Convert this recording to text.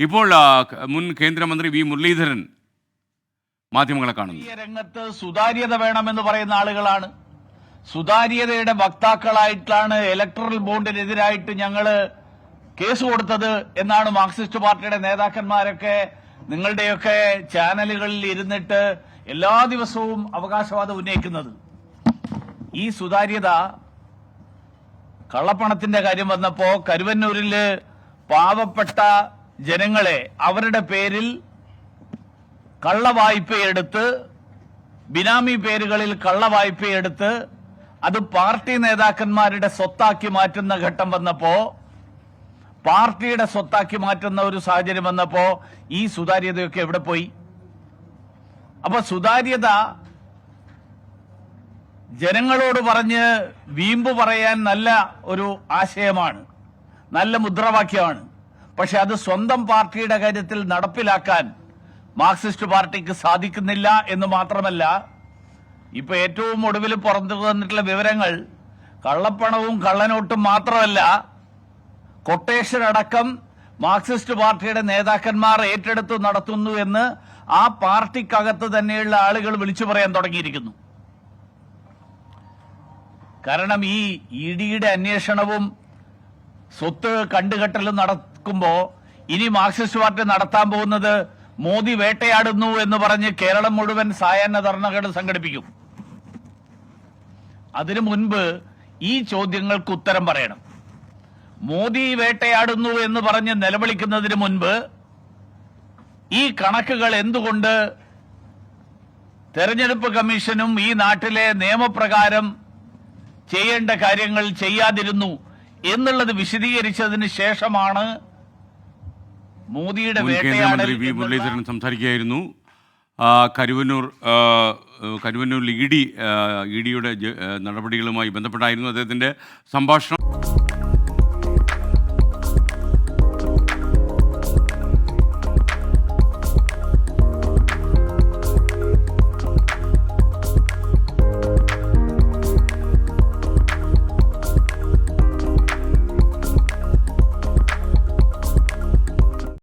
ഇപ്പോൾ മുൻ കേന്ദ്രമന്ത്രി വി മുരളീധരൻ മാധ്യമങ്ങളെ കാണുന്നു. ഈ രംഗത്ത് സുതാര്യത വേണമെന്ന് പറയുന്ന ആളുകളാണ്. സുതാര്യതയുടെ വക്താക്കളായിട്ടാണ് ഇലക്ട്രൽ ബോണ്ടിനെതിരായിട്ട് ഞങ്ങള് കേസ് കൊടുത്തത് എന്നാണ് മാർക്സിസ്റ്റ് പാർട്ടിയുടെ നേതാക്കന്മാരൊക്കെ നിങ്ങളുടെയൊക്കെ ചാനലുകളിൽ ഇരുന്നിട്ട് എല്ലാ ദിവസവും അവകാശവാദം ഉന്നയിക്കുന്നത്. ഈ സുതാര്യത കള്ളപ്പണത്തിന്റെ കാര്യം വന്നപ്പോ കരുവന്നൂരില് പാവപ്പെട്ട ജനങ്ങളെ അവരുടെ പേരിൽ കള്ളവായ്പയെടുത്ത് ബിനാമി പേരുകളിൽ കള്ളവായ്പയെടുത്ത് അത് പാർട്ടി നേതാക്കന്മാരുടെ സ്വത്താക്കി മാറ്റുന്ന ഘട്ടം വന്നപ്പോ, പാർട്ടിയുടെ സ്വത്താക്കി മാറ്റുന്ന ഒരു സാഹചര്യം വന്നപ്പോ ഈ സുതാര്യതയൊക്കെ എവിടെ പോയി? അപ്പൊ സുതാര്യത ജനങ്ങളോട് പറഞ്ഞ് വീമ്പ് പറയാൻ നല്ല ഒരു ആശയമാണ്, നല്ല മുദ്രാവാക്യമാണ്. പക്ഷെ അത് സ്വന്തം പാർട്ടിയുടെ കാര്യത്തിൽ നടപ്പിലാക്കാൻ മാർക്സിസ്റ്റ് പാർട്ടിക്ക് സാധിക്കുന്നില്ല എന്ന് മാത്രമല്ല, ഇപ്പൊ ഏറ്റവും ഒടുവിൽ പുറത്തു വന്നിട്ടുള്ള വിവരങ്ങൾ കള്ളപ്പണവും കള്ളനോട്ടും മാത്രമല്ല, കൊട്ടേഷൻ അടക്കം മാർക്സിസ്റ്റ് പാർട്ടിയുടെ നേതാക്കന്മാർ ഏറ്റെടുത്ത് നടത്തുന്നു എന്ന് ആ പാർട്ടിക്കകത്ത് തന്നെയുള്ള ആളുകൾ വിളിച്ചു പറയാൻ തുടങ്ങിയിരിക്കുന്നു. കാരണം ഈ ഇഡിയുടെ അന്വേഷണവും സ്വത്ത് കണ്ടുകെട്ടലും നടക്കുമ്പോ ഇനി മാർക്സിസ്റ്റ് പാർട്ടി നടത്താൻ പോകുന്നത് മോദി വേട്ടയാടുന്നു എന്ന് പറഞ്ഞ് കേരളം മുഴുവൻ സായാഹ്ന ധർണകൾ സംഘടിപ്പിക്കും. അതിനു മുൻപ് ഈ ചോദ്യങ്ങൾക്ക് ഉത്തരം പറയണം. മോദി വേട്ടയാടുന്നു എന്ന് പറഞ്ഞ് നിലവിളിക്കുന്നതിന് മുൻപ് ഈ കണക്കുകൾ എന്തുകൊണ്ട് തെരഞ്ഞെടുപ്പ് കമ്മീഷനും ഈ നാട്ടിലെ നിയമപ്രകാരം ചെയ്യേണ്ട കാര്യങ്ങൾ ചെയ്യാതിരുന്നു എന്നുള്ളത് വിശദീകരിച്ചതിന് ശേഷമാണ് മോദിയുടെ കേന്ദ്രമന്ത്രി വി മുരളീധരൻ സംസാരിക്കുകയായിരുന്നു. കരുവന്നൂർ ഇഡിയുടെ നടപടികളുമായി ബന്ധപ്പെട്ടായിരുന്നു അദ്ദേഹത്തിന്റെ സംഭാഷണം.